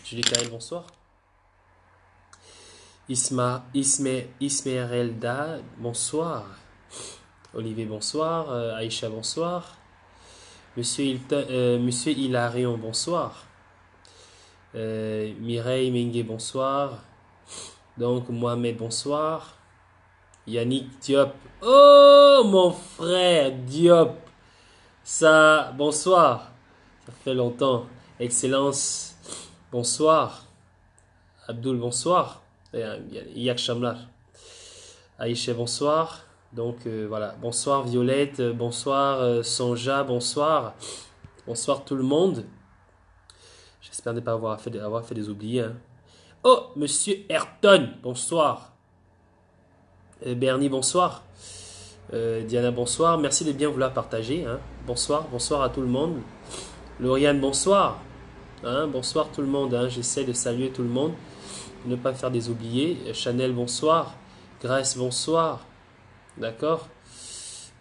Julie Kael, bonsoir. Ismerelda, bonsoir. Olivier, bonsoir. Aïcha, bonsoir. Monsieur Hilarion, bonsoir. Mireille Mengue, bonsoir. Donc, Mohamed, bonsoir. Yannick Diop. Oh, mon frère Diop. Ça, bonsoir. Ça fait longtemps. Excellence, bonsoir. Abdul, bonsoir. Yak Shamlar. Aïcha, bonsoir. Donc, voilà. Bonsoir Violette. Bonsoir Sonja, bonsoir. Bonsoir tout le monde. J'espère ne pas avoir fait des oubliés. Hein. Oh, monsieur Ayrton, bonsoir. Bernie, bonsoir. Diana, bonsoir. Merci de bien vouloir partager. Hein. Bonsoir, bonsoir à tout le monde. Lauriane, bonsoir. Hein, bonsoir tout le monde. Hein. J'essaie de saluer tout le monde. Ne pas faire des oubliés. Chanel, bonsoir. Grace, bonsoir. D'accord.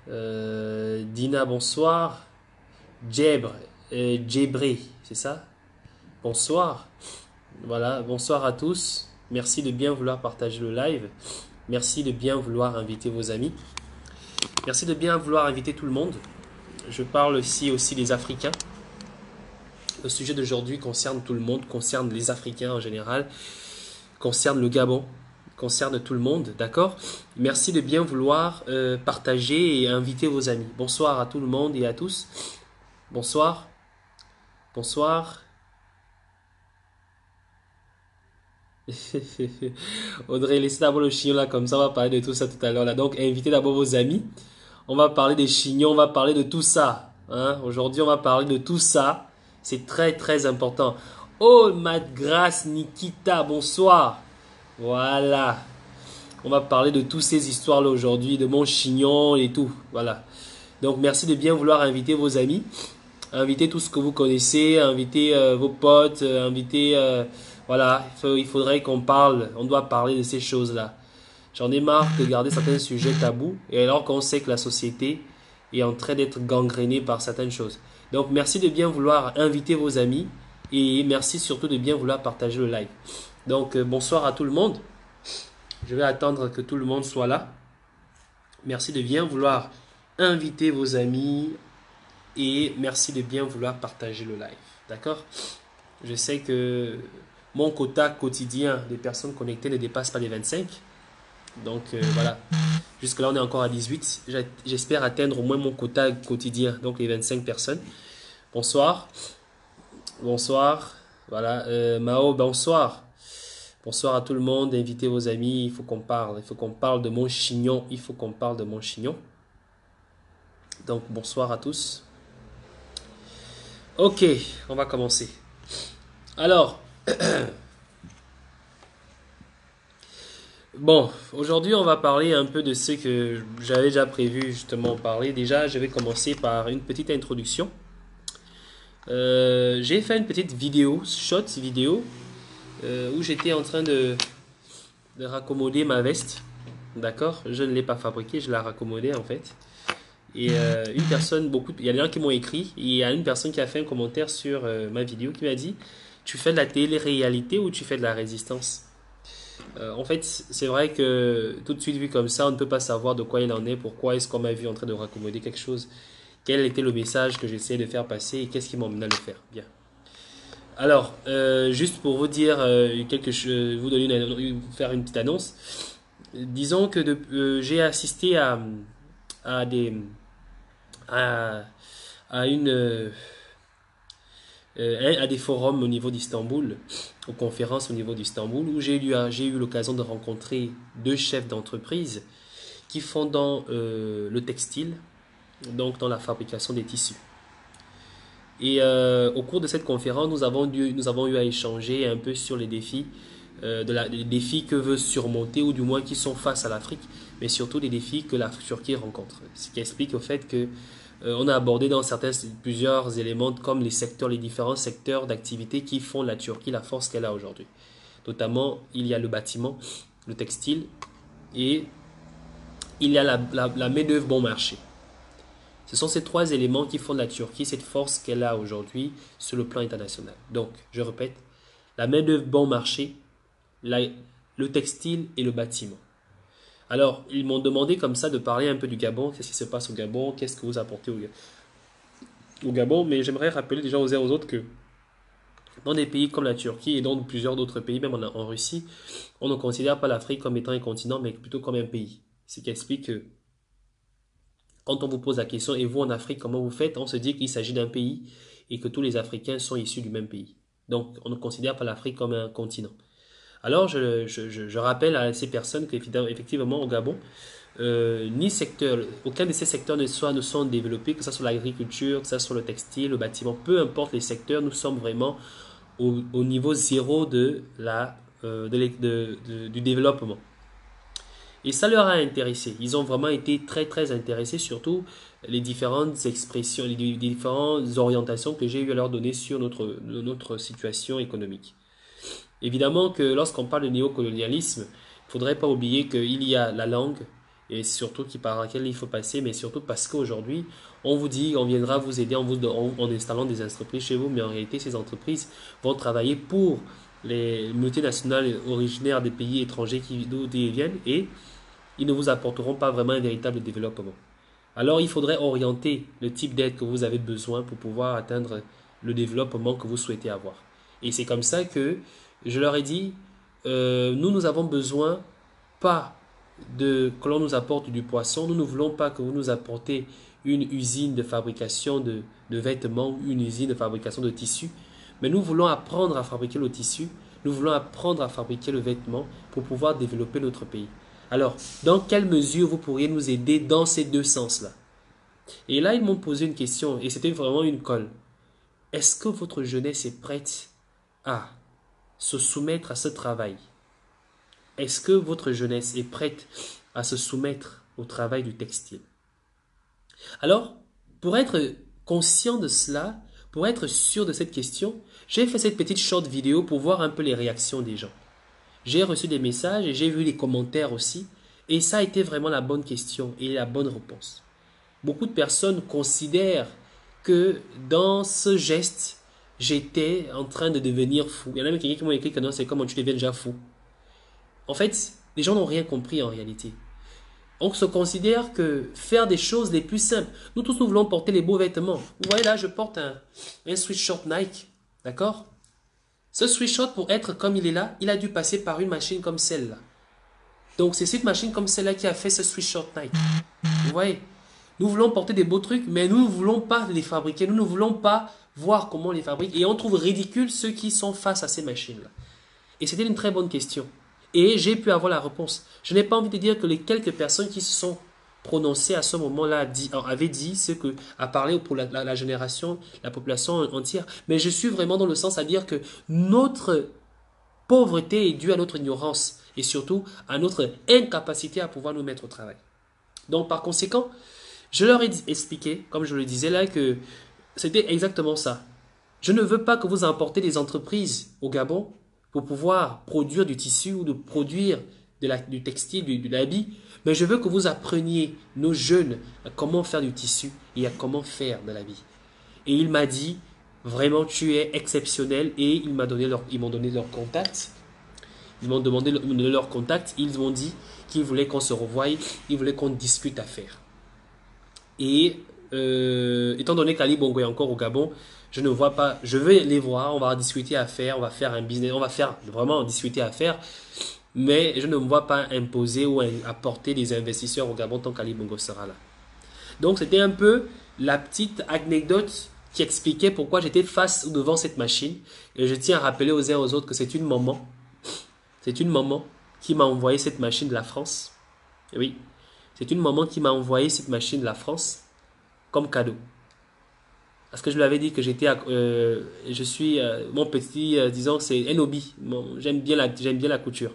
Dina, bonsoir. Djebré, c'est ça? Bonsoir. Voilà, bonsoir à tous. Merci de bien vouloir partager le live. Merci de bien vouloir inviter vos amis. Merci de bien vouloir inviter tout le monde. Je parle ici aussi des Africains. Le sujet d'aujourd'hui concerne tout le monde, concerne les Africains en général, concerne le Gabon, concerne tout le monde, d'accord? Merci de bien vouloir partager et inviter vos amis. Bonsoir à tout le monde et à tous. Bonsoir. Bonsoir. Audrey, laissez d'abord le chignon là, comme ça on va parler de tout ça tout à l'heure là. Donc invitez d'abord vos amis. On va parler des chignons, on va parler de tout ça. Hein? Aujourd'hui on va parler de tout ça. C'est très très important. Oh, Madgrace Nikita, bonsoir. Voilà. On va parler de toutes ces histoires là aujourd'hui, de mon chignon et tout. Voilà. Donc merci de bien vouloir inviter vos amis. Invitez tout ce que vous connaissez, invitez vos potes, invitez... voilà, il faudrait qu'on parle, on doit parler de ces choses-là. J'en ai marre de garder certains sujets tabous, et alors qu'on sait que la société est en train d'être gangrénée par certaines choses. Donc merci de bien vouloir inviter vos amis, et merci surtout de bien vouloir partager le live. Donc bonsoir à tout le monde. Je vais attendre que tout le monde soit là. Merci de bien vouloir inviter vos amis, et merci de bien vouloir partager le live. D'accord? Je sais que mon quota quotidien des personnes connectées ne dépasse pas les 25. Donc voilà. Jusque là on est encore à 18. J'espère atteindre au moins mon quota quotidien. Donc les 25 personnes. Bonsoir. Bonsoir. Voilà. Mao, bonsoir. Bonsoir à tout le monde. Invitez vos amis. Il faut qu'on parle. Il faut qu'on parle de mon chignon. Il faut qu'on parle de mon chignon. Donc bonsoir à tous. Ok, on va commencer. Alors, bon, aujourd'hui on va parler un peu de ce que j'avais déjà prévu justement parler. Déjà, je vais commencer par une petite introduction. J'ai fait une petite vidéo, short vidéo, où j'étais en train de raccommoder ma veste. D'accord? Je ne l'ai pas fabriquée, je l'ai raccommodée en fait. Et une personne, il y a des gens qui m'ont écrit, et il y a une personne qui a fait un commentaire sur ma vidéo qui m'a dit: tu fais de la télé-réalité ou tu fais de la résistance? En fait, c'est vrai que tout de suite vu comme ça, on ne peut pas savoir de quoi il en est, pourquoi est-ce qu'on m'a vu en train de raccommoder quelque chose, quel était le message que j'essayais de faire passer et qu'est-ce qui m'emmène à le faire. Bien. Alors, juste pour vous dire quelque chose, vous faire une petite annonce. Disons que j'ai assisté à des forums au niveau d'Istanbul, aux conférences au niveau d'Istanbul, où j'ai eu l'occasion de rencontrer deux chefs d'entreprise qui font dans le textile, donc dans la fabrication des tissus. Et au cours de cette conférence, nous avons eu à échanger un peu sur les défis, les défis que veut surmonter, ou du moins qui sont face à l'Afrique, mais surtout les défis que la Turquie rencontre. Ce qui explique au fait que on a abordé dans plusieurs éléments comme les différents secteurs d'activité qui font la Turquie la force qu'elle a aujourd'hui. Notamment, il y a le bâtiment, le textile et il y a la main-d'œuvre bon marché. Ce sont ces trois éléments qui font de la Turquie cette force qu'elle a aujourd'hui sur le plan international. Donc, je répète, la main-d'œuvre bon marché, le textile et le bâtiment. Alors, ils m'ont demandé comme ça de parler un peu du Gabon, qu'est-ce qui se passe au Gabon, qu'est-ce que vous apportez au Gabon, mais j'aimerais rappeler déjà aux uns aux autres que dans des pays comme la Turquie et dans plusieurs d'autres pays, même en Russie, on ne considère pas l'Afrique comme étant un continent, mais plutôt comme un pays. Ce qui explique que quand on vous pose la question, et vous en Afrique, comment vous faites, on se dit qu'il s'agit d'un pays et que tous les Africains sont issus du même pays. Donc, on ne considère pas l'Afrique comme un continent. Alors, je rappelle à ces personnes qu'effectivement, au Gabon, aucun de ces secteurs ne sont développés, que ce soit l'agriculture, que ce soit le textile, le bâtiment, peu importe les secteurs, nous sommes vraiment au niveau zéro du développement. Et ça leur a intéressé. Ils ont vraiment été très très intéressés, surtout les différentes expressions, les différentes orientations que j'ai eu à leur donner sur notre situation économique. Évidemment que lorsqu'on parle de néocolonialisme, il ne faudrait pas oublier qu'il y a la langue, et surtout par laquelle il faut passer, mais surtout parce qu'aujourd'hui, on vous dit, on viendra vous aider en installant des entreprises chez vous, mais en réalité, ces entreprises vont travailler pour les multinationales originaires des pays étrangers d'où ils viennent, et ils ne vous apporteront pas vraiment un véritable développement. Alors, il faudrait orienter le type d'aide que vous avez besoin pour pouvoir atteindre le développement que vous souhaitez avoir. Et c'est comme ça que je leur ai dit, nous avons besoin pas que l'on nous apporte du poisson, nous ne voulons pas que vous nous apportez une usine de fabrication de vêtements ou une usine de fabrication de tissus, mais nous voulons apprendre à fabriquer le tissu, nous voulons apprendre à fabriquer le vêtement pour pouvoir développer notre pays. Alors, dans quelle mesure vous pourriez nous aider dans ces deux sens-là? Et là, ils m'ont posé une question, et c'était vraiment une colle. Est-ce que votre jeunesse est prête à se soumettre à ce travail? Est-ce que votre jeunesse est prête à se soumettre au travail du textile? Alors, pour être conscient de cela, pour être sûr de cette question, j'ai fait cette petite short vidéo pour voir un peu les réactions des gens. J'ai reçu des messages et j'ai vu les commentaires aussi. Et ça a été vraiment la bonne question et la bonne réponse. Beaucoup de personnes considèrent que dans ce geste, j'étais en train de devenir fou. Il y en a même qui m'ont écrit que non, c'est comme tu deviens déjà fou. En fait, les gens n'ont rien compris en réalité. On se considère que faire des choses les plus simples. Nous tous, nous voulons porter les beaux vêtements. Vous voyez là, je porte un sweatshirt Nike. D'accord? Ce sweatshirt, pour être comme il est là, il a dû passer par une machine comme celle-là. Donc, c'est cette machine comme celle-là qui a fait ce sweatshirt Nike. Vous voyez? Nous voulons porter des beaux trucs, mais nous ne voulons pas les fabriquer. Nous ne voulons pas voir comment on les fabrique. Et on trouve ridicule ceux qui sont face à ces machines-là. Et c'était une très bonne question. Et j'ai pu avoir la réponse. Je n'ai pas envie de dire que les quelques personnes qui se sont prononcées à ce moment-là avaient dit ce que a parlé pour la génération, la population entière. Mais je suis vraiment dans le sens à dire que notre pauvreté est due à notre ignorance et surtout à notre incapacité à pouvoir nous mettre au travail. Donc par conséquent, je leur ai expliqué, comme je le disais là, que c'était exactement ça. Je ne veux pas que vous importez des entreprises au Gabon pour pouvoir produire du tissu ou de produire du textile, de l'habit, mais je veux que vous appreniez, nos jeunes, à comment faire du tissu et à comment faire de l'habit. Et il m'a dit, vraiment tu es exceptionnel, et ils m'ont donné leur contact. Ils m'ont demandé leur contact, ils m'ont dit qu'ils voulaient qu'on se revoie, ils voulaient qu'on discute à faire. Et étant donné qu'Ali Bongo est encore au Gabon, je ne vois pas, je vais les voir, on va discuter à faire, on va faire un business, on va faire vraiment discuter à faire, mais je ne me vois pas imposer ou apporter des investisseurs au Gabon tant qu'Ali Bongo sera là. Donc c'était un peu la petite anecdote qui expliquait pourquoi j'étais face ou devant cette machine. Et je tiens à rappeler aux uns aux autres que c'est une maman qui m'a envoyé cette machine de la France. Et oui, c'est une maman qui m'a envoyé cette machine de la France comme cadeau. Parce que je lui avais dit que je suis mon petit, disons, c'est un hobby. J'aime bien la couture.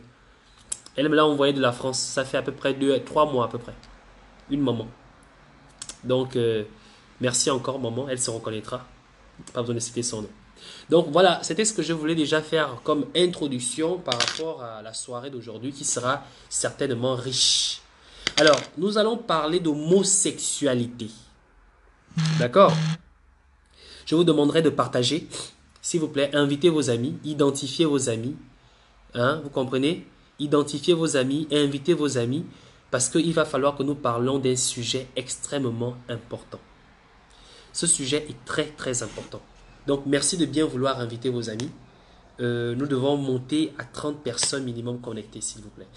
Elle me l'a envoyé de la France. Ça fait à peu près 3 mois à peu près. Une maman. Donc, merci encore maman. Elle se reconnaîtra. Pas besoin de citer son nom. Donc voilà, c'était ce que je voulais déjà faire comme introduction par rapport à la soirée d'aujourd'hui qui sera certainement riche. Alors, nous allons parler d'homosexualité. D'accord? Je vous demanderai de partager S'il vous plaît, invitez vos amis, identifiez vos amis. Hein, vous comprenez? Identifiez vos amis et invitez vos amis parce qu'il va falloir que nous parlons d'un sujet extrêmement important. Ce sujet est très très important. Donc merci de bien vouloir inviter vos amis. Nous devons monter à 30 personnes minimum connectées, s'il vous plaît.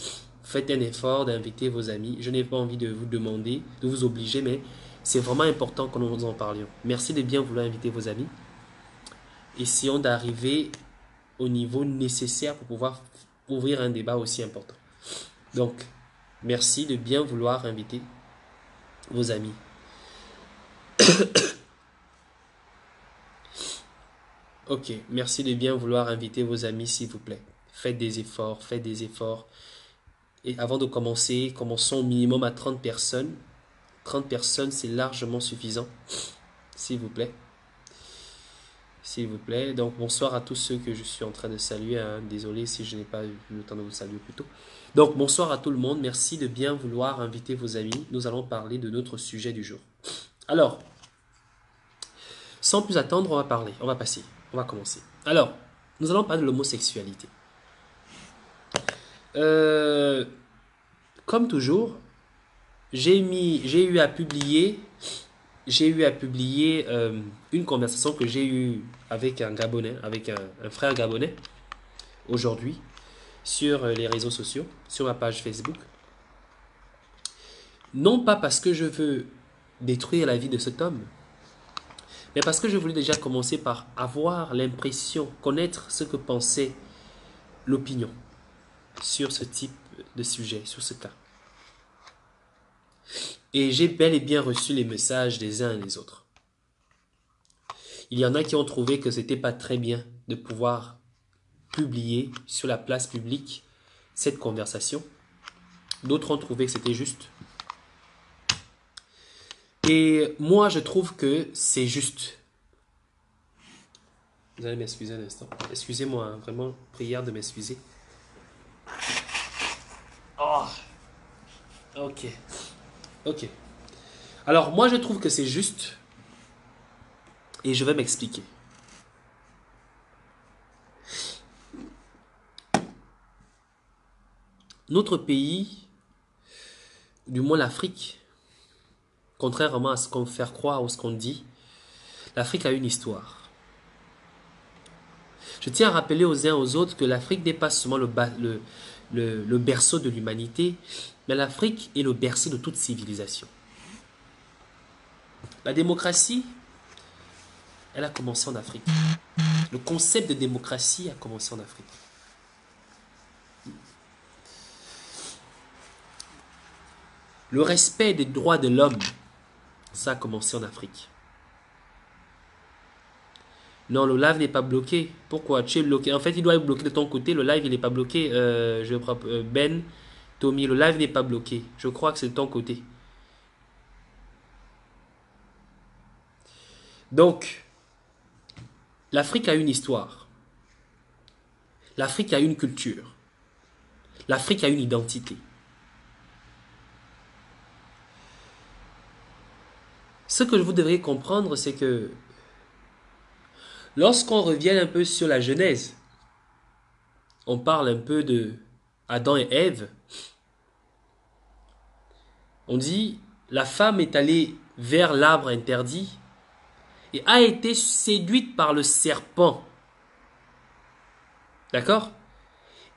Faites un effort d'inviter vos amis. Je n'ai pas envie de vous demander, de vous obliger, mais c'est vraiment important que nous en parlions. Merci de bien vouloir inviter vos amis. Essayons d'arriver au niveau nécessaire pour pouvoir ouvrir un débat aussi important. Donc, merci de bien vouloir inviter vos amis. Ok, merci de bien vouloir inviter vos amis, s'il vous plaît. Faites des efforts, faites des efforts. Et avant de commencer, commençons au minimum à 30 personnes. 30 personnes, c'est largement suffisant, s'il vous plaît. S'il vous plaît. Donc, bonsoir à tous ceux que je suis en train de saluer. Hein. Désolé si je n'ai pas eu le temps de vous saluer plus tôt. Donc, bonsoir à tout le monde. Merci de bien vouloir inviter vos amis. Nous allons parler de notre sujet du jour. Alors, sans plus attendre, on va parler. On va commencer. Alors, nous allons parler de l'homosexualité. Comme toujours, j'ai eu à publier une conversation que j'ai eue avec un Gabonais, avec un frère gabonais, aujourd'hui, sur les réseaux sociaux, sur ma page Facebook. Non pas parce que je veux détruire la vie de cet homme, mais parce que je voulais déjà commencer par avoir l'impression, connaître ce que pensait l'opinion sur ce type de sujet, sur ce cas. Et j'ai bel et bien reçu les messages des uns et des autres. Il y en a qui ont trouvé que c'était pas très bien de pouvoir publier sur la place publique cette conversation. D'autres ont trouvé que c'était juste. Et moi, je trouve que c'est juste. Vous allez m'excuser un instant. Excusez-moi, hein, vraiment, prière de m'excuser. Oh. Ok. Ok. Alors, moi, je trouve que c'est juste. Et je vais m'expliquer. Notre pays, du moins l'Afrique, contrairement à ce qu'on fait croire ou ce qu'on dit, l'Afrique a une histoire. Je tiens à rappeler aux uns et aux autres que l'Afrique n'est pas seulement le berceau de l'humanité, mais l'Afrique est le berceau de toute civilisation. La démocratie, elle a commencé en Afrique. Le concept de démocratie a commencé en Afrique. Le respect des droits de l'homme, ça a commencé en Afrique. Non, le live n'est pas bloqué. Pourquoi? Tu es bloqué. En fait, il doit être bloqué de ton côté. Le live, il n'est pas bloqué. Ben, Tommy, le live n'est pas bloqué. Je crois que c'est de ton côté. Donc, l'Afrique a une histoire. L'Afrique a une culture. L'Afrique a une identité. Ce que vous devriez comprendre, c'est que lorsqu'on revient un peu sur la Genèse, on parle un peu de Adam et Ève. On dit, la femme est allée vers l'arbre interdit et a été séduite par le serpent. D'accord?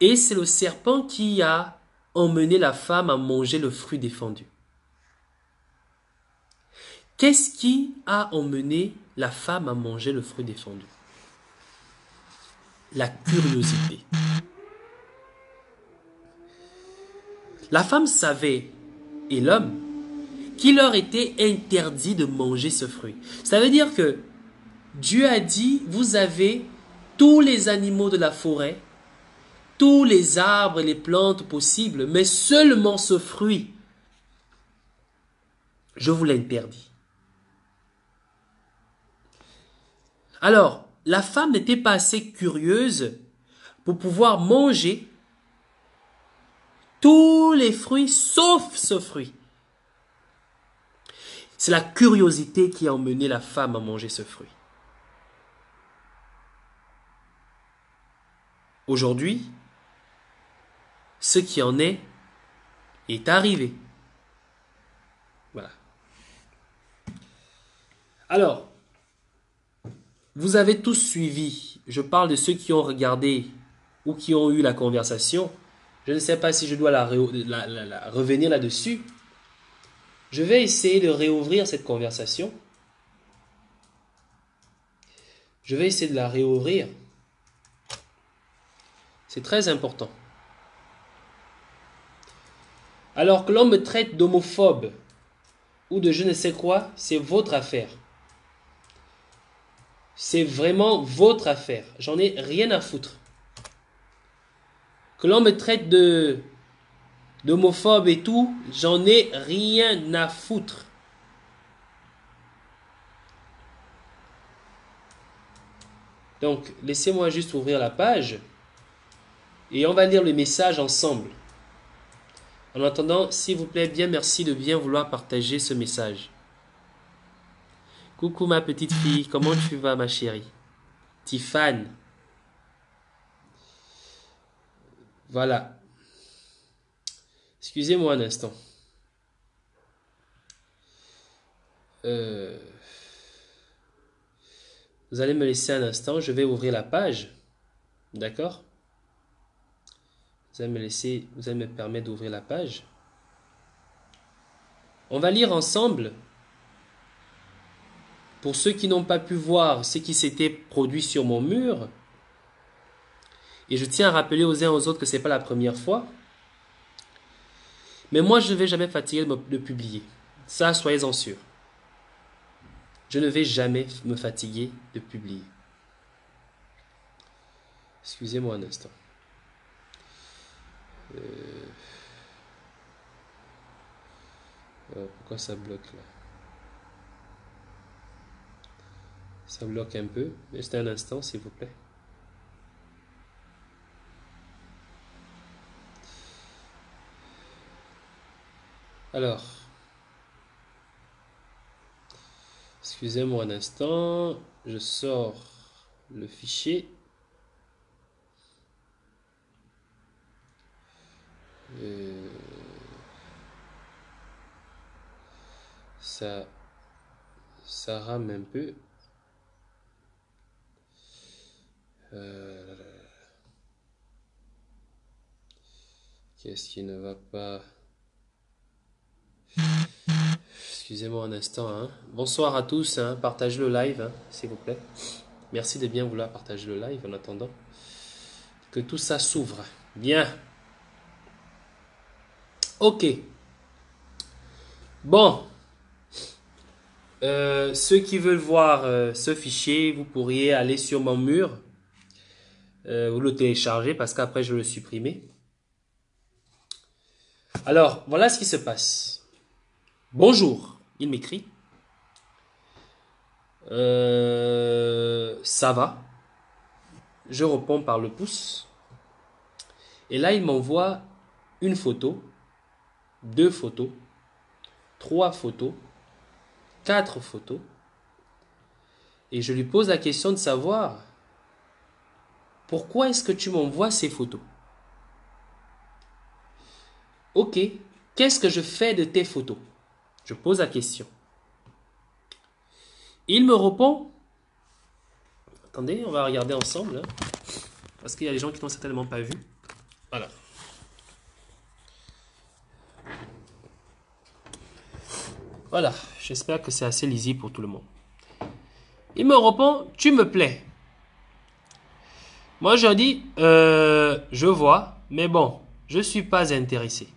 Et c'est le serpent qui a emmené la femme à manger le fruit défendu. Qu'est-ce qui a emmené la femme à manger le fruit défendu? La curiosité. La femme savait, et l'homme, qu'il leur était interdit de manger ce fruit. Ça veut dire que Dieu a dit, vous avez tous les animaux de la forêt, tous les arbres et les plantes possibles, mais seulement ce fruit, je vous l'interdis. Alors, la femme n'était pas assez curieuse pour pouvoir manger tous les fruits sauf ce fruit. C'est la curiosité qui a emmené la femme à manger ce fruit. aujourd'hui, ce qui en est arrivé. Voilà. Alors, vous avez tous suivi, je parle de ceux qui ont regardé ou qui ont eu la conversation. Je ne sais pas si je dois revenir là-dessus. Je vais essayer de réouvrir cette conversation. Je vais essayer de la réouvrir. C'est très important. Alors que l'on me traite d'homophobe ou de je ne sais quoi, c'est votre affaire. C'est vraiment votre affaire. J'en ai rien à foutre. Que l'on me traite d'homophobe et tout, j'en ai rien à foutre. Donc, laissez-moi juste ouvrir la page et on va lire le message ensemble. En attendant, s'il vous plaît, bien merci de bien vouloir partager ce message. Coucou ma petite fille, comment tu vas ma chérie? Tiffane. Voilà. Excusez-moi un instant. Vous allez me laisser un instant, je vais ouvrir la page. D'accord? Vous allez me permettre d'ouvrir la page. On va lire ensemble. Pour ceux qui n'ont pas pu voir ce qui s'était produit sur mon mur, et je tiens à rappeler aux uns aux autres que ce n'est pas la première fois, mais moi je ne vais jamais fatiguer de publier. Ça, soyez-en sûrs. Je ne vais jamais me fatiguer de publier. Excusez-moi un instant. Pourquoi ça bloque là? Ça bloque un peu. Juste un instant, s'il vous plaît. Alors, excusez-moi un instant. Je sors le fichier. Ça rame un peu. Qu'est-ce qui ne va pas? Excusez-moi un instant. Hein. Bonsoir à tous. Hein. Partagez le live, hein, s'il vous plaît. Merci de bien vouloir partager le live en attendant que tout ça s'ouvre. Bien. Ok. Bon. Ceux qui veulent voir ce fichier, vous pourriez aller sur mon mur. Vous le téléchargez parce qu'après je vais le supprimer. Alors, voilà ce qui se passe. Bonjour, il m'écrit. Ça va. Je réponds par le pouce. Et là, il m'envoie une photo, 2 photos, 3 photos, 4 photos. Et je lui pose la question de savoir pourquoi est-ce que tu m'envoies ces photos? Ok, qu'est-ce que je fais de tes photos? Je pose la question. Il me répond. Attendez, on va regarder ensemble. Hein, parce qu'il y a des gens qui n'ont certainement pas vu. Voilà. Voilà, j'espère que c'est assez lisible pour tout le monde. Il me répond, tu me plais. Moi, je dis, je vois, mais bon, je ne suis pas intéressé.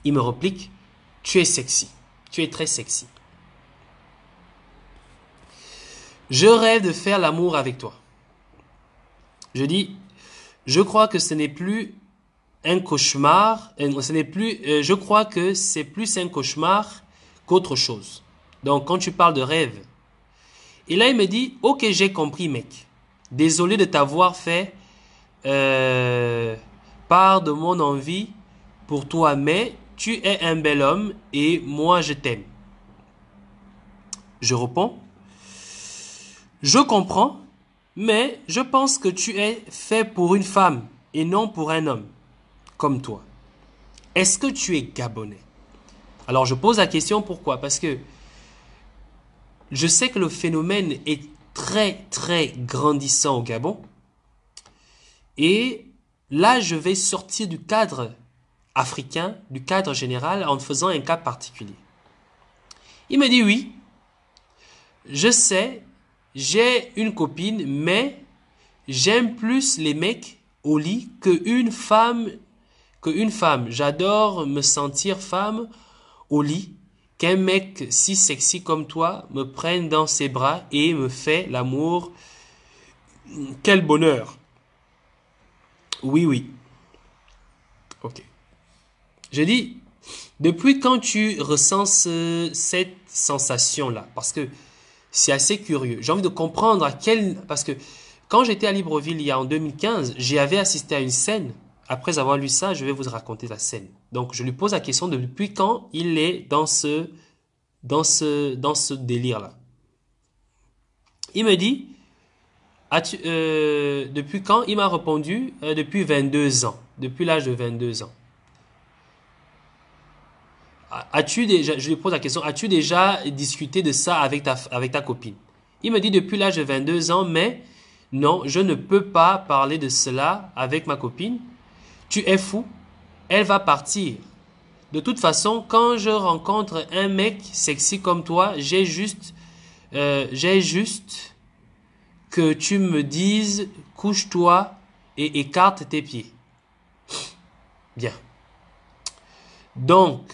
Il me réplique, tu es sexy. Tu es très sexy. Je rêve de faire l'amour avec toi. Je dis, je crois que ce n'est plus un cauchemar. Je crois que c'est plus un cauchemar qu'autre chose. Donc, quand tu parles de rêve. Et là, il me dit, ok, j'ai compris, mec. Désolé de t'avoir fait part de mon envie pour toi, mais tu es un bel homme et moi, je t'aime. Je réponds, je comprends, mais je pense que tu es fait pour une femme et non pour un homme, comme toi. Est-ce que tu es gabonais? Alors je pose la question pourquoi? Parce que je sais que le phénomène est très très grandissant au Gabon. Et là, je vais sortir du cadre africain, du cadre général, en faisant un cas particulier. Il me dit oui, je sais, j'ai une copine, mais j'aime plus les mecs au lit qu'une femme. J'adore me sentir femme au lit, qu'un mec si sexy comme toi me prenne dans ses bras et me fait l'amour. Quel bonheur. Oui, oui. Ok. Je dis, depuis quand tu ressens cette sensation-là? Parce que c'est assez curieux. J'ai envie de comprendre à quel... Parce que quand j'étais à Libreville, en 2015, j'y avais assisté à une scène. Après avoir lu ça, je vais vous raconter la scène. Donc, je lui pose la question de depuis quand il est dans ce délire-là. Il me dit, depuis quand? Il m'a répondu, depuis 22 ans. Depuis l'âge de 22 ans. As-tu déjà, je lui pose la question, as-tu déjà discuté de ça avec ta copine? Il me dit depuis l'âge de 22 ans, mais non, je ne peux pas parler de cela avec ma copine. Tu es fou, elle va partir. De toute façon, quand je rencontre un mec sexy comme toi, j'ai juste que tu me dises, couche-toi et écarte tes pieds. Bien. Donc,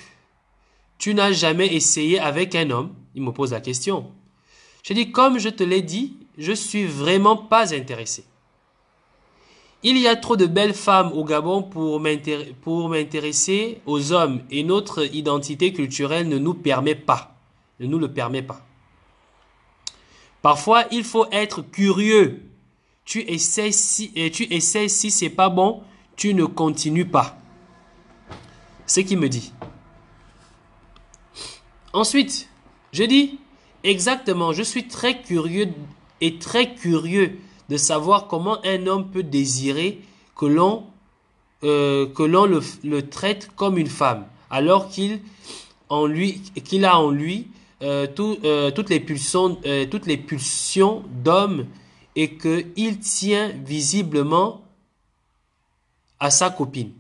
tu n'as jamais essayé avec un homme? Il me pose la question. Je dis, comme je te l'ai dit, je suis vraiment pas intéressé. Il y a trop de belles femmes au Gabon pour m'intéresser aux hommes et notre identité culturelle ne nous permet pas. Ne nous le permet pas. Parfois, il faut être curieux. Tu essaies si c'est pas bon, tu ne continues pas. C'est ce qu'il me dit. Ensuite, je dis, exactement, je suis très curieux de savoir comment un homme peut désirer que l'on le traite comme une femme, alors qu'il a en lui toutes les pulsions d'homme et qu'il tient visiblement à sa copine.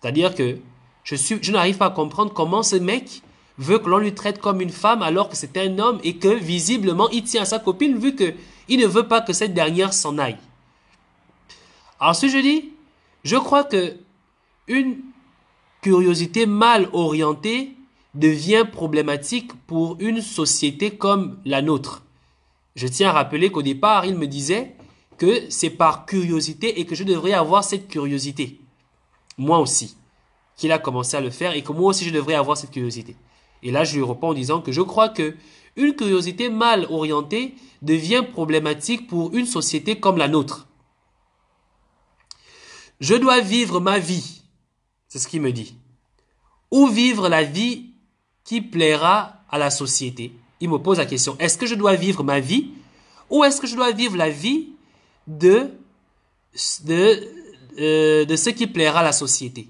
C'est-à-dire que je n'arrive pas à comprendre comment ce mec veut que l'on lui traite comme une femme alors que c'est un homme et que visiblement il tient à sa copine vu que il ne veut pas que cette dernière s'en aille. Alors ce je dis, je crois que une curiosité mal orientée devient problématique pour une société comme la nôtre. Je tiens à rappeler qu'au départ, il me disait que c'est par curiosité et que je devrais avoir cette curiosité. Moi aussi. Qu'il a commencé à le faire et que moi aussi je devrais avoir cette curiosité. Et là, je lui réponds en disant que je crois que une curiosité mal orientée devient problématique pour une société comme la nôtre. Je dois vivre ma vie, c'est ce qu'il me dit, ou vivre la vie qui plaira à la société. Il me pose la question, est-ce que je dois vivre ma vie ou est-ce que je dois vivre la vie de ce qui plaira à la société?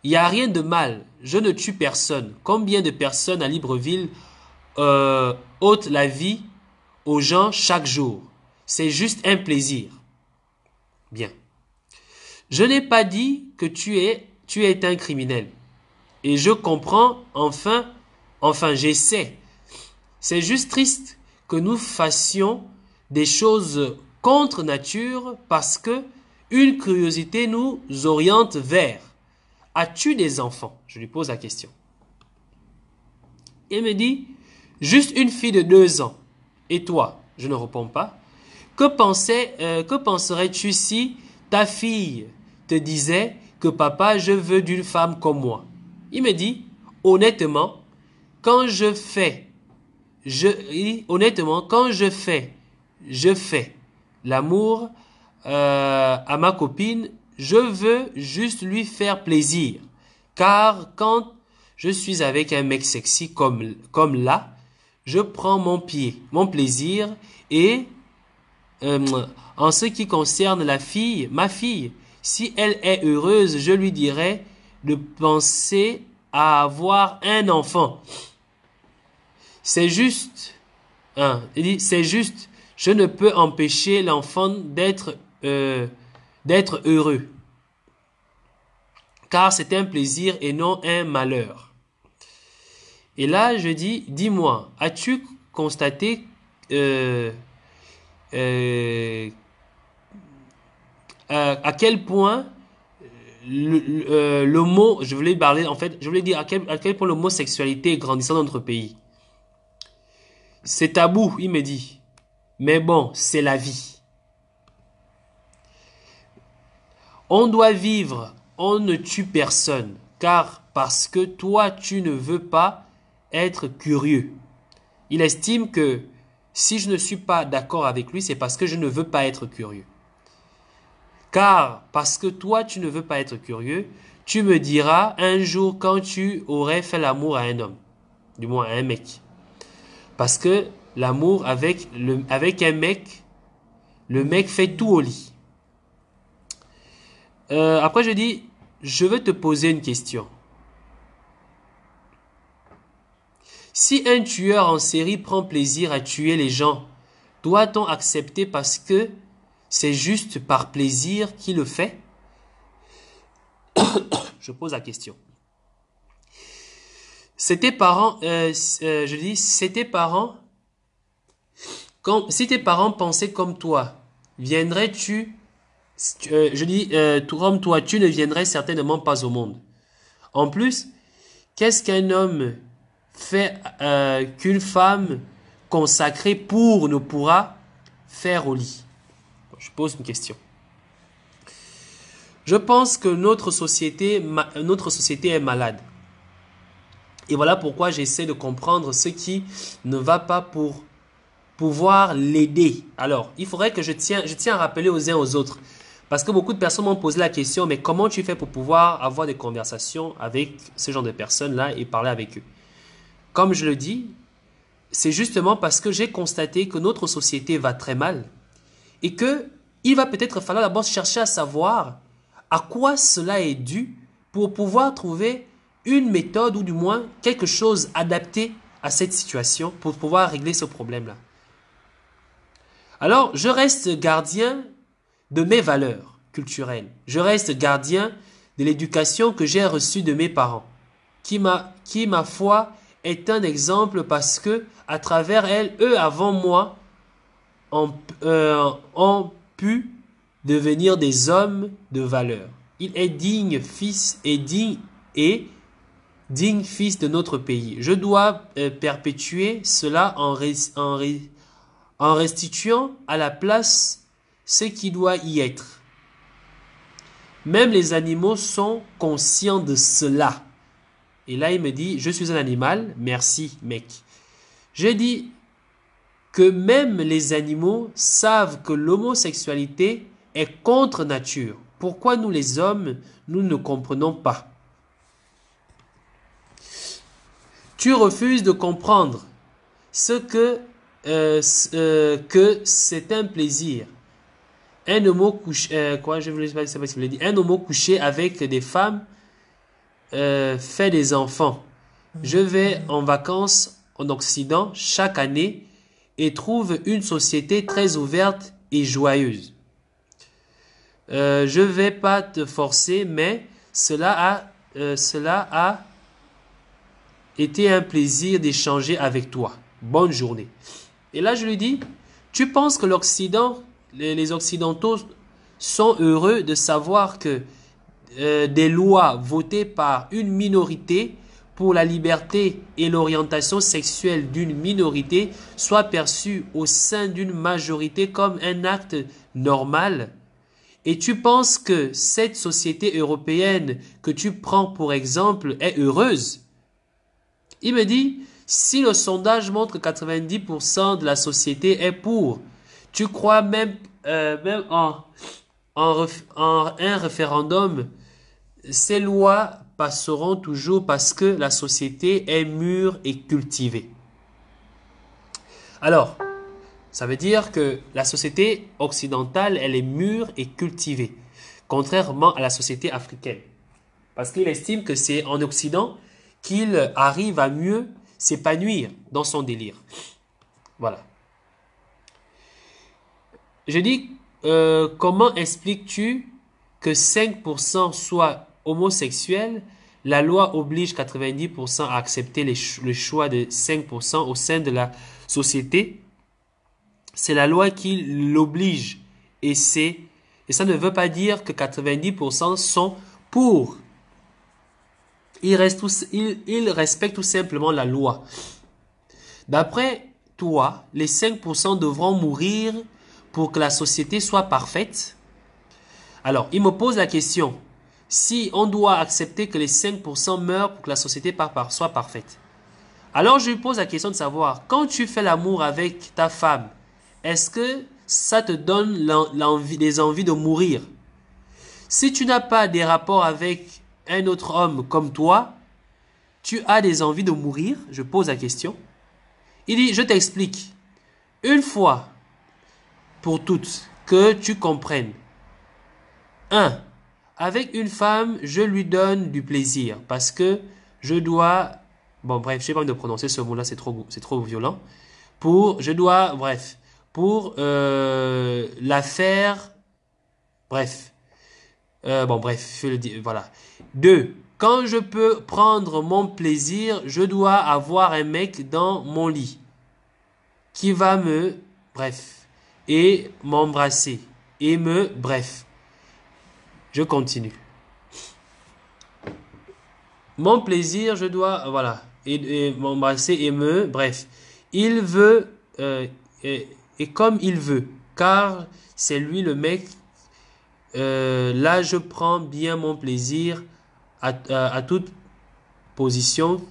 Il n'y a rien de mal. Je ne tue personne. Combien de personnes à Libreville ôtent la vie aux gens chaque jour? C'est juste un plaisir. Bien. Je n'ai pas dit que tu es un criminel. Et je comprends, enfin j'essaie. C'est juste triste que nous fassions des choses contre nature parce que une curiosité nous oriente vers. As-tu des enfants? Je lui pose la question. Il me dit, juste une fille de 2 ans. Et toi? Je ne réponds pas. Que penserais-tu si ta fille te disait que papa, je veux d'une femme comme moi? Il me dit, honnêtement, quand je fais l'amour à ma copine, je veux juste lui faire plaisir. Car quand je suis avec un mec sexy comme là, je prends mon plaisir et en ce qui concerne la fille, ma fille, si elle est heureuse, je lui dirai de penser à avoir un enfant. C'est juste, il dit, c'est juste, je ne peux empêcher l'enfant d'être heureux, car c'est un plaisir et non un malheur. Et là, je dis, dis-moi, as-tu constaté à quel point le mot, je voulais parler, en fait, je voulais dire à quel point l'homosexualité est grandissant dans notre pays. C'est tabou, il me dit. Mais bon, c'est la vie. On doit vivre, on ne tue personne, car parce que toi, tu ne veux pas être curieux. Il estime que si je ne suis pas d'accord avec lui, c'est parce que je ne veux pas être curieux. Car parce que toi, tu ne veux pas être curieux, tu me diras un jour quand tu aurais fait l'amour à un homme, du moins à un mec. Parce que l'amour avec un mec, le mec fait tout au lit. Après, je dis, je veux te poser une question. Si un tueur en série prend plaisir à tuer les gens, doit-on accepter parce que c'est juste par plaisir qu'il le fait? Je pose la question. Si tes parents pensaient comme toi, viendrais-tu, tout comme toi, tu ne viendrais certainement pas au monde. En plus, qu'est-ce qu'un homme fait qu'une femme consacrée pour ne pourra faire au lit? Je pose une question. Je pense que notre société est malade. Et voilà pourquoi j'essaie de comprendre ce qui ne va pas pour pouvoir l'aider. Alors, il faudrait que je tiens à rappeler aux uns aux autres. Parce que beaucoup de personnes m'ont posé la question, mais comment tu fais pour pouvoir avoir des conversations avec ce genre de personnes-là et parler avec eux? Comme je le dis, c'est justement parce que j'ai constaté que notre société va très mal et que il va peut-être falloir d'abord chercher à savoir à quoi cela est dû pour pouvoir trouver une méthode ou du moins quelque chose adapté à cette situation pour pouvoir régler ce problème-là. Alors, je reste gardien de mes valeurs culturelles. Je reste gardien de l'éducation que j'ai reçue de mes parents, qui ma foi est un exemple parce que à travers elle, eux avant moi ont pu devenir des hommes de valeur. Il est digne fils digne fils de notre pays. Je dois perpétuer cela en restituant à la place ce qui doit y être. Même les animaux sont conscients de cela. Et là, il me dit, je suis un animal, merci mec. Je dis que même les animaux savent que l'homosexualité est contre nature. Pourquoi nous les hommes, nous ne comprenons pas? Tu refuses de comprendre que c'est un plaisir. Un homo couché, un homo couché avec des femmes fait des enfants. Je vais en vacances en Occident chaque année et trouve une société très ouverte et joyeuse. Je vais pas te forcer, mais cela a été un plaisir d'échanger avec toi. Bonne journée. Et là, je lui dis, tu penses que les Occidentaux sont heureux de savoir que des lois votées par une minorité pour la liberté et l'orientation sexuelle d'une minorité soient perçues au sein d'une majorité comme un acte normal? Et tu penses que cette société européenne que tu prends pour exemple est heureuse? Il me dit, si le sondage montre que 90% de la société est pour, tu crois même en un référendum, ces lois passeront toujours parce que la société est mûre et cultivée. Alors, Ça veut dire que la société occidentale, elle est mûre et cultivée, contrairement à la société africaine. Parce qu'il estime que c'est en Occident qu'il arrive à mieux s'épanouir dans son délire. Voilà. Je dis, comment expliques-tu que 5% soit homosexuel? La loi oblige 90% à accepter le choix de 5% au sein de la société. C'est la loi qui l'oblige. Et ça ne veut pas dire que 90% sont pour. Ils respectent tout simplement la loi. D'après toi, les 5% devront mourir pour que la société soit parfaite. Alors, il me pose la question. Si on doit accepter que les 5% meurent pour que la société soit parfaite. Alors, je lui pose la question de savoir, quand tu fais l'amour avec ta femme, est-ce que ça te donne des envies de mourir? Si tu n'as pas des rapports avec un autre homme comme toi, tu as des envies de mourir? Je pose la question. Il dit, je t'explique. Une fois pour toutes, que tu comprennes. 1. Avec une femme, je lui donne du plaisir parce que je dois... Bon, bref, je n'ai pas envie de prononcer ce mot-là, c'est trop violent. Pour la faire... Bref. Bon, bref, je le dis, voilà. 2. Quand je peux prendre mon plaisir, je dois avoir un mec dans mon lit qui va bref, et m'embrasser, bref. Je continue. Mon plaisir, je dois, voilà, et m'embrasser bref. Il veut, et comme il veut, car c'est lui le mec, là je prends bien mon plaisir à toute position,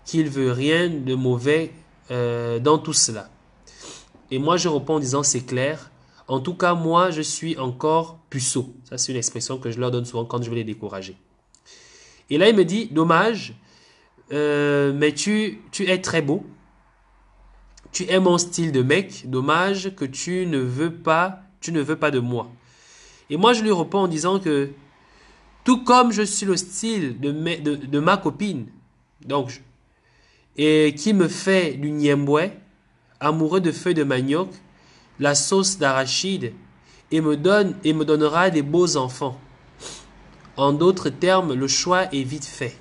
qu'il veut rien de mauvais dans tout cela. Et moi je réponds en disant c'est clair. En tout cas, moi, je suis encore puceau. Ça, c'est une expression que je leur donne souvent quand je veux les décourager. Et là, il me dit, dommage, mais tu es très beau. Tu es mon style de mec. Dommage que tu ne veux pas de moi. Et moi, je lui réponds en disant que, tout comme je suis le style de ma copine, donc, et qui me fait du niemboué, amoureux de feuilles de manioc, la sauce d'arachide, et me donnera des beaux enfants. En d'autres termes, le choix est vite fait.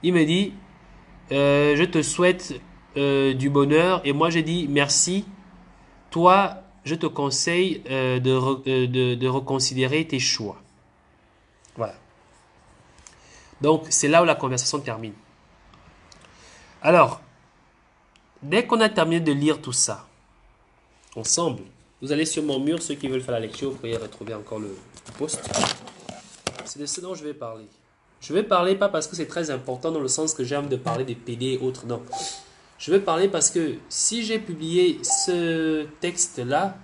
Il me dit, je te souhaite du bonheur, et moi j'ai dit merci. Toi, je te conseille de reconsidérer tes choix. Voilà. Donc, c'est là où la conversation termine. Alors, dès qu'on a terminé de lire tout ça, ensemble, vous allez sur mon mur, ceux qui veulent faire la lecture, vous pourriez retrouver encore le post. C'est de ce dont je vais parler. Je vais parler pas parce que c'est très important dans le sens que j'aime de parler des PD et autres, non. Je vais parler parce que si j'ai publié ce texte-là,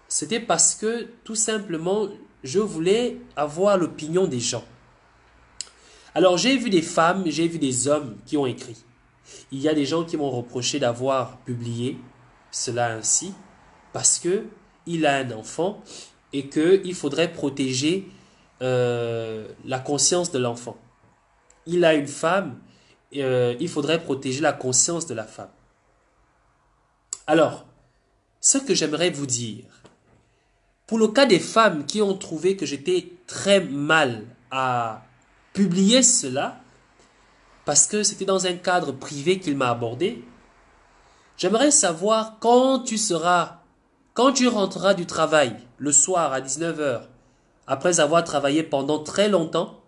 c'était parce que tout simplement, je voulais avoir l'opinion des gens. Alors j'ai vu des femmes, j'ai vu des hommes qui ont écrit. Il y a des gens qui m'ont reproché d'avoir publié cela ainsi parce que il a un enfant et qu'il faudrait protéger la conscience de l'enfant. Il a une femme, il faudrait protéger la conscience de la femme. Alors, ce que j'aimerais vous dire, pour le cas des femmes qui ont trouvé que j'étais très mal à publier cela, parce que c'était dans un cadre privé qu'il m'a abordé, j'aimerais savoir quand tu rentreras du travail, le soir à 19h, après avoir travaillé pendant très longtemps,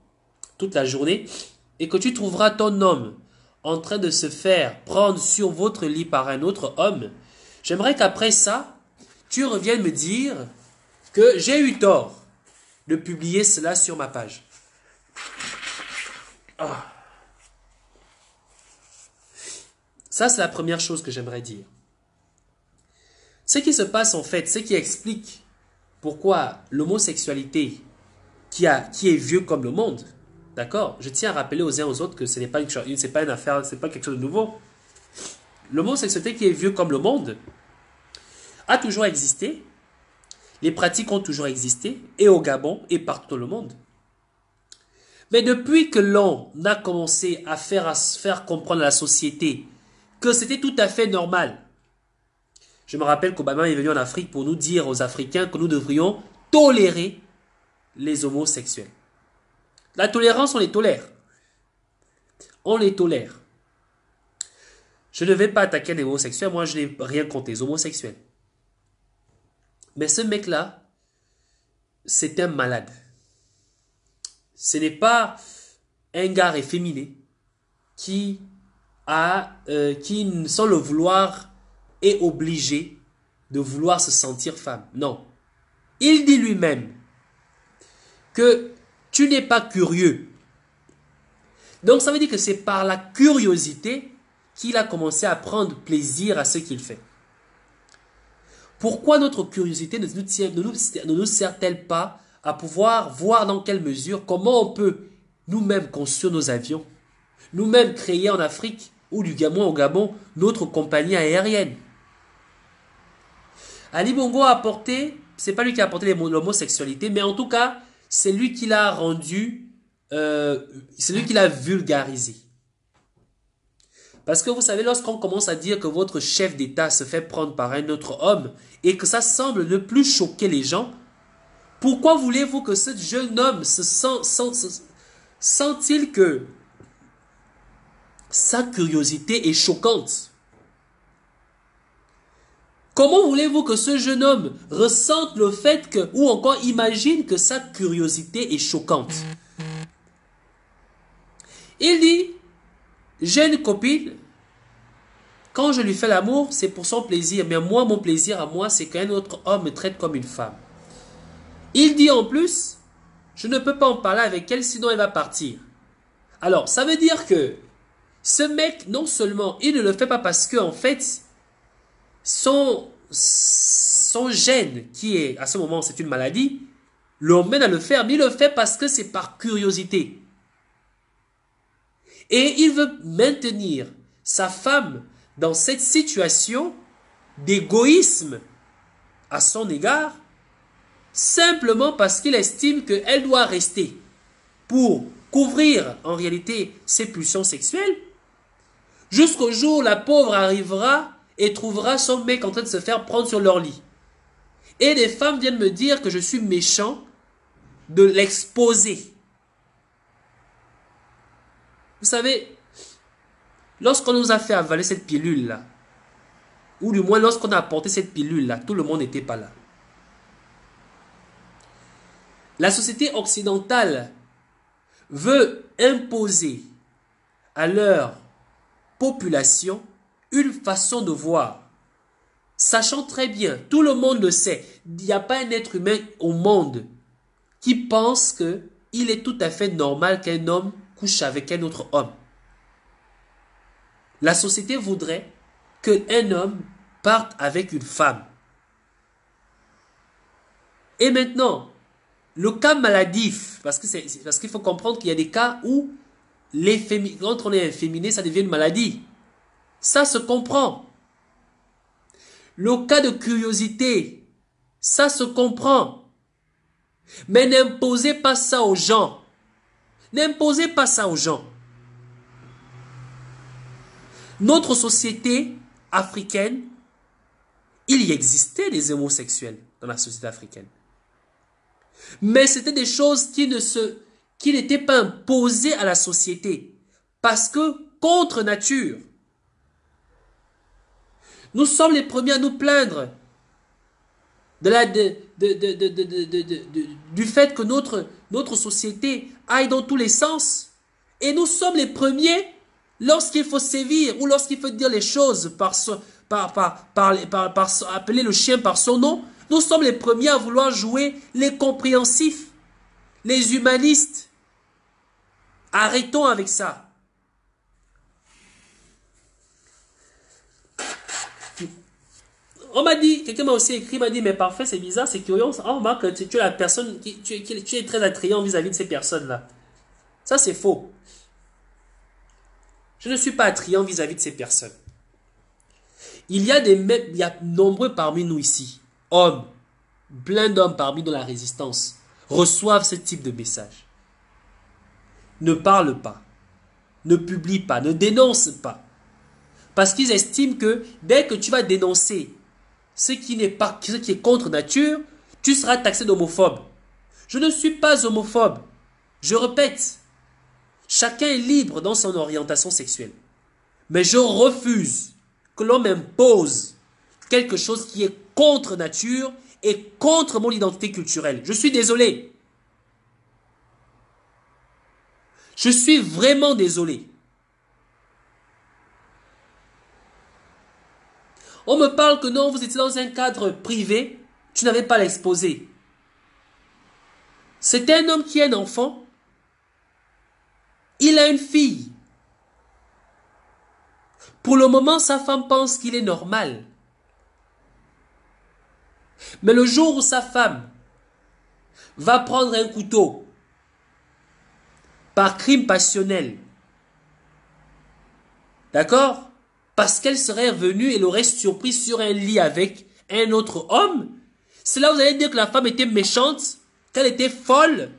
toute la journée, et que tu trouveras ton homme en train de se faire prendre sur votre lit par un autre homme, j'aimerais qu'après ça, tu reviennes me dire que j'ai eu tort de publier cela sur ma page. Ah. Ça, c'est la première chose que j'aimerais dire. Ce qui se passe en fait, ce qui explique pourquoi l'homosexualité qui est vieux comme le monde, d'accord? Je tiens à rappeler aux uns aux autres que ce n'est pas une affaire, c'est pas quelque chose de nouveau. L'homosexualité qui est vieux comme le monde, a toujours existé, les pratiques ont toujours existé, et au Gabon, et partout dans le monde. Mais depuis que l'on a commencé à faire comprendre à la société que c'était tout à fait normal, je me rappelle qu'Obama est venu en Afrique pour nous dire aux Africains que nous devrions tolérer les homosexuels. La tolérance, on les tolère. On les tolère. Je ne vais pas attaquer les homosexuels, moi je n'ai rien contre les homosexuels. Mais ce mec-là, c'est un malade. Ce n'est pas un gars efféminé qui, sans le vouloir, est obligé de vouloir se sentir femme. Non. Il dit lui-même que tu n'es pas curieux. Donc ça veut dire que c'est par la curiosité qu'il a commencé à prendre plaisir à ce qu'il fait. Pourquoi notre curiosité ne nous sert-elle pas à pouvoir voir dans quelle mesure, comment on peut nous-mêmes construire nos avions, nous-mêmes créer en Afrique ou du Gabon au Gabon notre compagnie aérienne. Ali Bongo a apporté, c'est pas lui qui a apporté l'homosexualité, mais en tout cas, c'est lui qui l'a rendu, c'est lui qui l'a vulgarisé. Parce que vous savez, lorsqu'on commence à dire que votre chef d'État se fait prendre par un autre homme et que ça semble ne plus choquer les gens, pourquoi voulez-vous que ce jeune homme sent-il que sa curiosité est choquante? Comment voulez-vous que ce jeune homme ressente le fait que, ou encore imagine que sa curiosité est choquante? Il dit, j'ai une copine, quand je lui fais l'amour, c'est pour son plaisir, mais moi, mon plaisir à moi, c'est qu'un autre homme me traite comme une femme. Il dit en plus, je ne peux pas en parler avec elle, sinon elle va partir. Alors, ça veut dire que ce mec, non seulement, il ne le fait pas parce que, en fait, son gène, qui est, à ce moment, c'est une maladie, l'emmène à le faire, mais il le fait parce que c'est par curiosité. Et il veut maintenir sa femme dans cette situation d'égoïsme à son égard, simplement parce qu'il estime qu'elle doit rester pour couvrir en réalité ses pulsions sexuelles, jusqu'au jour où la pauvre arrivera et trouvera son mec en train de se faire prendre sur leur lit. Et des femmes viennent me dire que je suis méchant de l'exposer. Vous savez, lorsqu'on nous a fait avaler cette pilule-là, ou du moins lorsqu'on a apporté cette pilule-là, tout le monde n'était pas là. La société occidentale veut imposer à leur population une façon de voir, sachant très bien, tout le monde le sait, il n'y a pas un être humain au monde qui pense qu'il est tout à fait normal qu'un homme couche avec un autre homme. La société voudrait qu'un homme parte avec une femme. Et maintenant, le cas maladif, parce qu'il faut comprendre qu'il y a des cas où quand on est efféminé, ça devient une maladie. Ça se comprend. Le cas de curiosité, ça se comprend. Mais n'imposez pas ça aux gens. N'imposez pas ça aux gens. Notre société africaine, il y existait des homosexuels dans la société africaine. Mais c'était des choses qui n'étaient pas imposées à la société. Parce que contre nature. Nous sommes les premiers à nous plaindre du fait que notre société aille dans tous les sens. Et nous sommes les premiers, lorsqu'il faut sévir ou lorsqu'il faut dire les choses appeler le chien par son nom, nous sommes les premiers à vouloir jouer les compréhensifs, les humanistes. Arrêtons avec ça. On m'a dit, quelqu'un m'a aussi écrit, m'a dit, mais parfait, c'est bizarre, c'est curieux. On remarque que tu es la personne, tu es très attrayant vis-à-vis de ces personnes-là. Ça, c'est faux. Je ne suis pas attrayant vis-à-vis de ces personnes. Il y a nombreux parmi nous ici, hommes, plein d'hommes parmi nous dans la résistance, reçoivent ce type de message. Ne parle pas, ne publie pas, ne dénonce pas. Parce qu'ils estiment que dès que tu vas dénoncer ce qui est contre nature, tu seras taxé d'homophobe. Je ne suis pas homophobe. Je répète, chacun est libre dans son orientation sexuelle. Mais je refuse que l'on m'impose quelque chose qui est contre nature et contre mon identité culturelle. Je suis désolé. Je suis vraiment désolé. On me parle que non, vous étiez dans un cadre privé, tu n'avais pas à l'exposer. C'est un homme qui a un enfant. Il a une fille. Pour le moment, sa femme pense qu'il est normal. Mais le jour où sa femme va prendre un couteau par crime passionnel, d'accord? Parce qu'elle serait venue et l'aurait surpris sur un lit avec un autre homme, c'est là où vous allez dire que la femme était méchante, qu'elle était folle,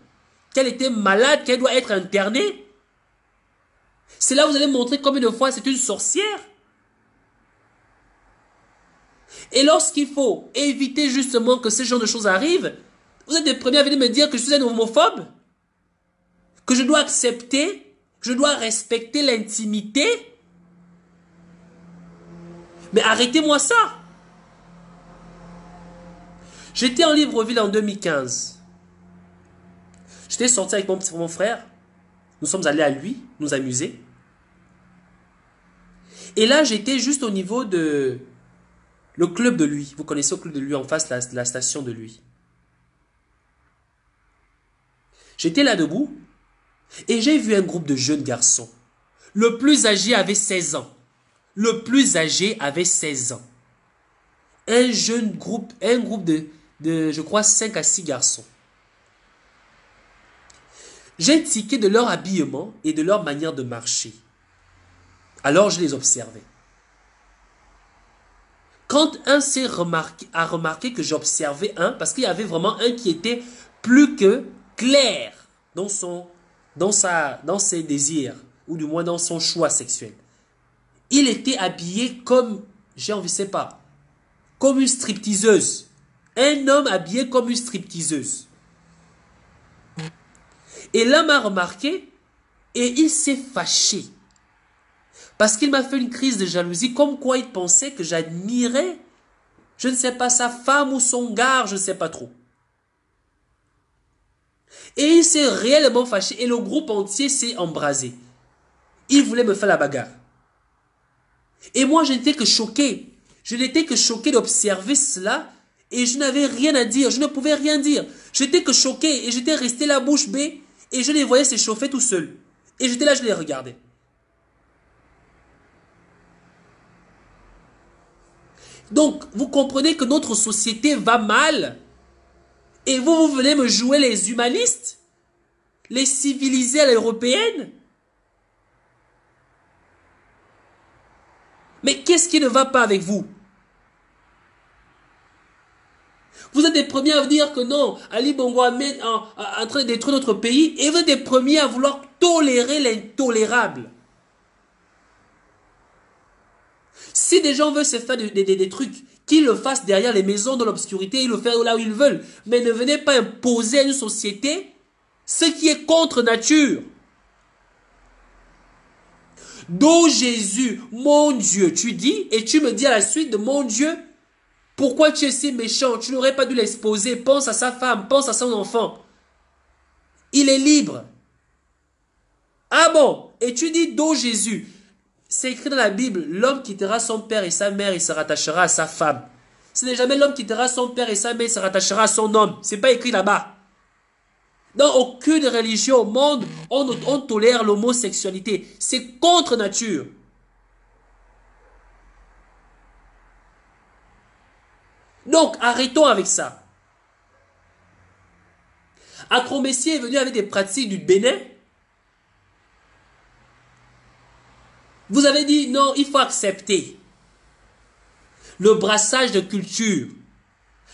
qu'elle était malade, qu'elle doit être internée. C'est là où vous allez montrer combien de fois c'est une sorcière. Et lorsqu'il faut éviter justement que ce genre de choses arrivent, vous êtes les premiers à venir me dire que je suis un homophobe, que je dois accepter, que je dois respecter l'intimité. Mais arrêtez-moi ça. J'étais en Libreville en 2015. J'étais sorti avec mon frère. Nous sommes allés à lui, nous amuser. Et là, j'étais juste au niveau de le club de lui. Vous connaissez le club de lui, en face la station de lui. J'étais là debout et j'ai vu un groupe de jeunes garçons. Le plus âgé avait 16 ans. Le plus âgé avait 16 ans. Un groupe de je crois, 5 à 6 garçons. J'ai tiqué de leur habillement et de leur manière de marcher. Alors je les observais. Quand un a remarqué que j'observais un, parce qu'il y avait vraiment un qui était plus que clair dans ses désirs, ou du moins dans son choix sexuel. Il était habillé comme, je ne sais pas, comme une stripteaseuse. Un homme habillé comme une stripteaseuse. Et l'homme m'a remarqué et il s'est fâché. Parce qu'il m'a fait une crise de jalousie, comme quoi il pensait que j'admirais, je ne sais pas, sa femme ou son gars, je ne sais pas trop. Et il s'est réellement fâché et le groupe entier s'est embrasé. Il voulait me faire la bagarre. Et moi, je n'étais que choqué. Je n'étais que choqué d'observer cela et je n'avais rien à dire. Je ne pouvais rien dire. J'étais que choqué et j'étais resté la bouche bée et je les voyais s'échauffer tout seuls. Et j'étais là, je les regardais. Donc, vous comprenez que notre société va mal et vous venez me jouer les humanistes, les civilisés à l'européenne. Mais qu'est-ce qui ne va pas avec vous? Vous êtes les premiers à dire que non, Ali Bongo est en train de détruire notre pays et vous êtes les premiers à vouloir tolérer l'intolérable. Si des gens veulent se faire des trucs, qu'ils le fassent derrière les maisons de l'obscurité, ils le font là où ils veulent. Mais ne venez pas imposer à une société ce qui est contre nature. D'où Jésus, mon Dieu, tu dis, et tu me dis à la suite de mon Dieu, pourquoi tu es si méchant? Tu n'aurais pas dû l'exposer. Pense à sa femme, pense à son enfant. Il est libre. Ah bon? Et tu dis d'où Jésus? C'est écrit dans la Bible, l'homme quittera son père et sa mère et se rattachera à sa femme. Ce n'est jamais l'homme qui quittera son père et sa mère et se rattachera à son homme. Ce n'est pas écrit là-bas. Dans aucune religion au monde, on tolère l'homosexualité. C'est contre nature. Donc, arrêtons avec ça. Acromessie est venu avec des pratiques du Bénin. Vous avez dit non, il faut accepter. le brassage de culture.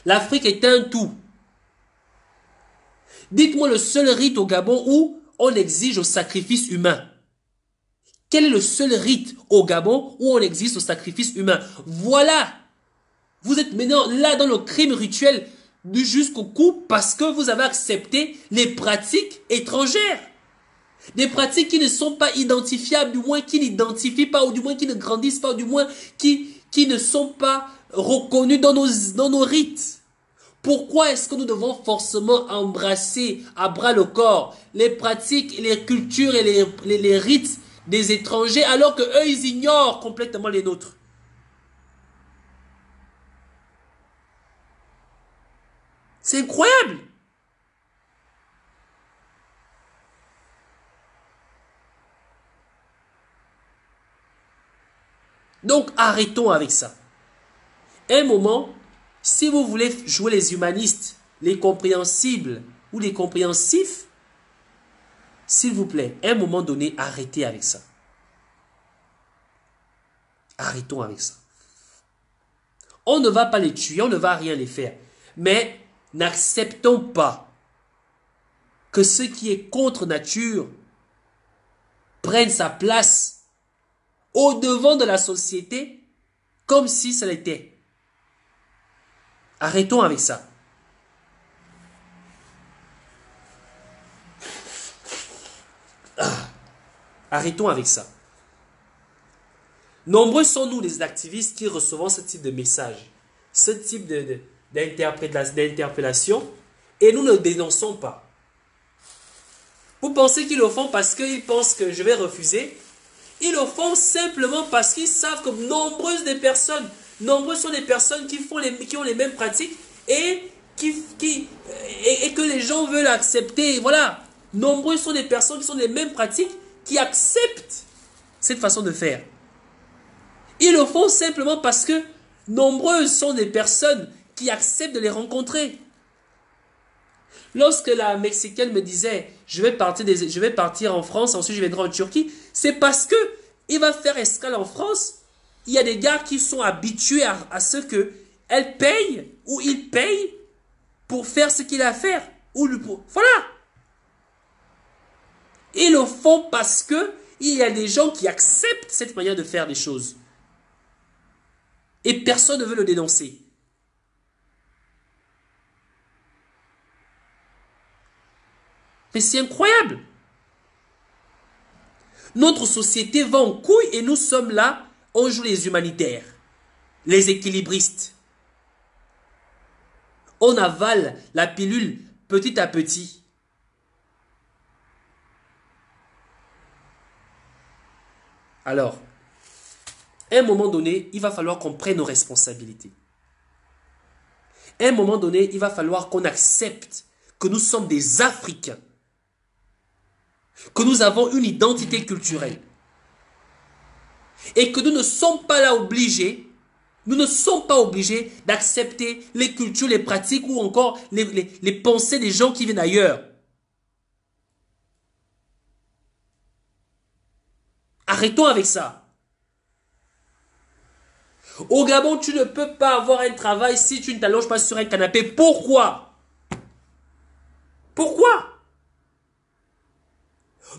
L'Afrique est un tout. Dites-moi le seul rite au Gabon où on exige au sacrifice humain. Quel est le seul rite au Gabon où on exige au sacrifice humain? Voilà. Vous êtes maintenant là dans le crime rituel du jusqu'au cou parce que vous avez accepté les pratiques étrangères. Des pratiques qui ne sont pas identifiables, du moins qui n'identifient pas, ou du moins qui ne grandissent pas, ou du moins qui ne sont pas reconnues dans nos rites. Pourquoi est-ce que nous devons forcément embrasser à bras le corps les pratiques, les cultures et les rites des étrangers alors que eux ils ignorent complètement les nôtres? C'est incroyable. Donc arrêtons avec ça. Un moment, si vous voulez jouer les humanistes, les compréhensibles ou les compréhensifs, s'il vous plaît, à un moment donné, arrêtez avec ça. Arrêtons avec ça. On ne va pas les tuer, on ne va rien les faire. Mais n'acceptons pas que ce qui est contre nature prenne sa place au devant de la société comme si ça l'était. Arrêtons avec ça. Arrêtons avec ça. Nombreux sont nous les activistes qui recevons ce type de message, ce type d'interpellation, et nous ne dénonçons pas. Vous pensez qu'ils le font parce qu'ils pensent que je vais refuser? Ils le font simplement parce qu'ils savent que nombreuses sont des personnes qui ont les mêmes pratiques et que les gens veulent accepter. Voilà. Nombreuses sont des personnes qui ont les mêmes pratiques qui acceptent cette façon de faire. Ils le font simplement parce que nombreuses sont des personnes qui acceptent de les rencontrer. Lorsque la Mexicaine me disait je vais partir en France, ensuite je viendrai en Turquie, c'est parce que il va faire escale en France. Il y a des gars qui sont habitués à ce que elle paye ou il paye pour faire ce qu'il a à faire. Voilà. Ils le font parce que il y a des gens qui acceptent cette manière de faire des choses. Et personne ne veut le dénoncer. Mais c'est incroyable. Notre société va en couille et nous sommes là, on joue les humanitaires, les équilibristes. On avale la pilule petit à petit. Alors, à un moment donné, il va falloir qu'on prenne nos responsabilités. À un moment donné, il va falloir qu'on accepte que nous sommes des Africains, que nous avons une identité culturelle et que nous ne sommes pas là obligés, nous ne sommes pas obligés d'accepter les cultures, les pratiques ou encore les pensées des gens qui viennent ailleurs. Arrêtons avec ça. Au Gabon, tu ne peux pas avoir un travail si tu ne t'allonges pas sur un canapé. Pourquoi? Pourquoi?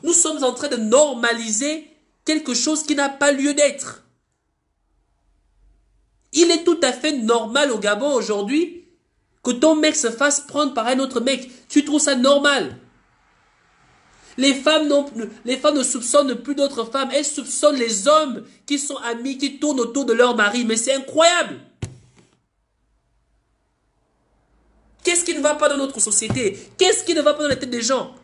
Nous sommes en train de normaliser quelque chose qui n'a pas lieu d'être. Il est tout à fait normal au Gabon aujourd'hui que ton mec se fasse prendre par un autre mec. Tu trouves ça normal? Les femmes ne soupçonnent plus d'autres femmes. Elles soupçonnent les hommes qui sont amis, qui tournent autour de leur mari. Mais c'est incroyable. Qu'est-ce qui ne va pas dans notre société? Qu'est-ce qui ne va pas dans la tête des gens?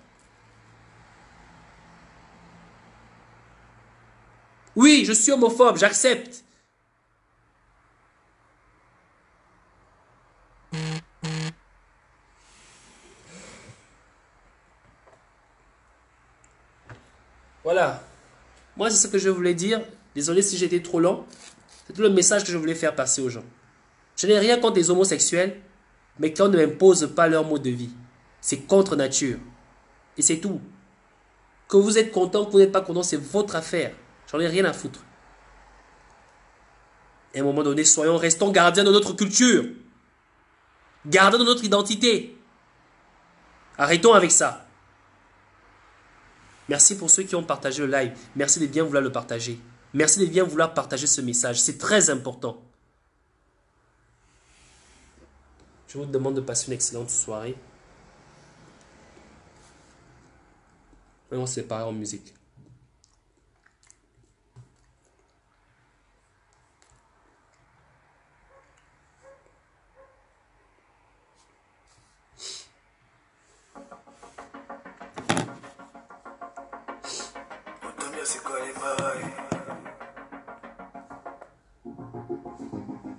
Oui, je suis homophobe, j'accepte. Voilà. Moi, c'est ce que je voulais dire. Désolé si j'étais trop long. C'est tout le message que je voulais faire passer aux gens. Je n'ai rien contre les homosexuels, mais qu'on ne m'impose pas leur mode de vie. C'est contre nature. Et c'est tout. Que vous êtes content, que vous n'êtes pas content, c'est votre affaire. J'en ai rien à foutre. À un moment donné, restons gardiens de notre culture. Gardons de notre identité. Arrêtons avec ça. Merci pour ceux qui ont partagé le live. Merci de bien vouloir le partager. Merci de bien vouloir partager ce message. C'est très important. Je vous demande de passer une excellente soirée. Et on se sépare en musique. C'est quoi les bails?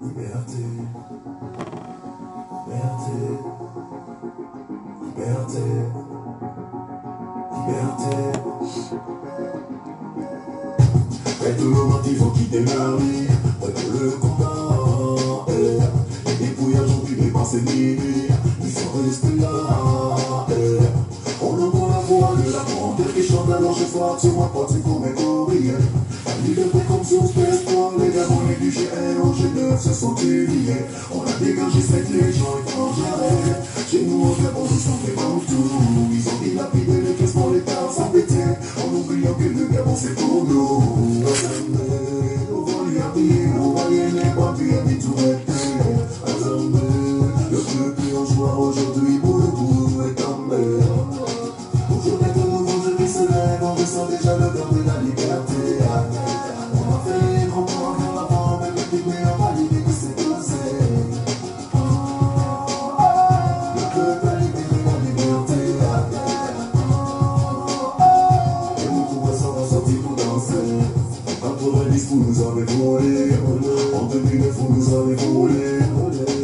Liberté, liberté, liberté, liberté. Faites le motif, faut quitter leur vie. Faites le combat. Les dépouillages ont pu dépasser minuit. Ils sont restés là. On entend la voix de la frontière qui chante alors je frappe sur moi, pas tu commets courir. Famille de près comme source d'espoir, les gars vont les du GR, au G9 se sont humiliés. On a dégagé cette légion étrangère. Chez nous on fait bon, nous sommes fait partout. Ils ont dilapidé les caisses pour les terres sans péter. En oubliant que le Gabon c'est pour nous. Au volet à pied, au volet les bois, puis à des tours. Le peuple en joie aujourd'hui pour le coup est en mer. Aujourd'hui de nouveau je qui se lève, on ressent déjà l'odeur de la liberté. On a fait les grands points vers l'avant, même les pygmées ont validé que c'est posé. Le peuple a libéré la liberté. Et mon courant sera sorti pour danser. En 90 vous nous avez volé, en 2009 vous nous avez volé.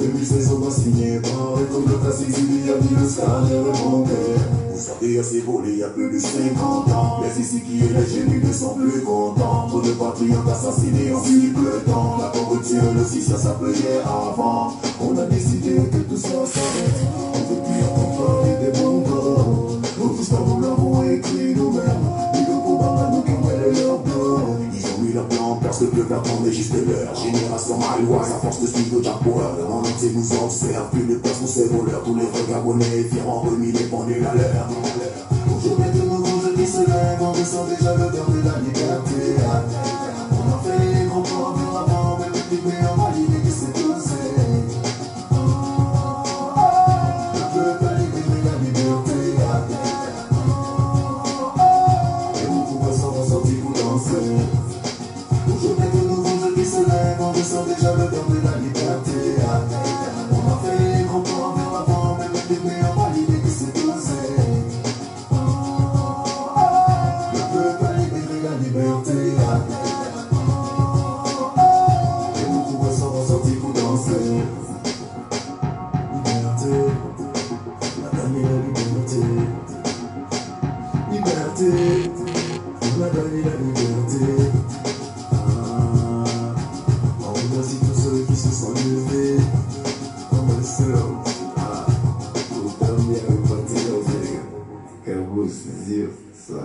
2016 on a signé par et comme le classique il y a dit le scanner remonté. Vous savez assez volé il y a plus de 50 ans. Les ici qui est les génies ne sont plus contents. Trop de patriotes assassinés en si peu de temps. La corruption, le système s'appelait avant. On a décidé que tout ça s'arrête. On ne veut plus entendre parler des bons gars. Nos histoires nous l'avons écrit nous-mêmes. Les deux pour battre nous qui ont mêlé leur dos. Ils ont mis leur plan en place, le peuple attendait juste leur génération maloise à force de suivre le Jack Power. Le monde entier nous observe, plus de place pour ces voleurs. Tous les regards bonnets, fiers en remis les pendules à l'heure. Aujourd'hui de nouveau je qui se lève, on ressent déjà l'odeur de la liberté. On a fait les grands pas vers l'avant, même les pygmées ont validé que c'est posé. Le peuple a libéré la liberté. Et mon pouvoir sera sorti pour danser. Aujourd'hui de nouveau je qui se lève, on ressent déjà l'odeur de la liberté. On a fait les grands pas vers l'avant, même les pygmées ont validé que c'est posé. Le peuple a libéré la liberté. Et mon pouvoir sera sorti pour danser. Liberté, on a gagné la liberté. Liberté, on a gagné la liberté. On remercie tous ceux qui se sont levés. Comme un seul homme. Pour permettre de partir au Sénégal. Car vous, c'est sûr, ça.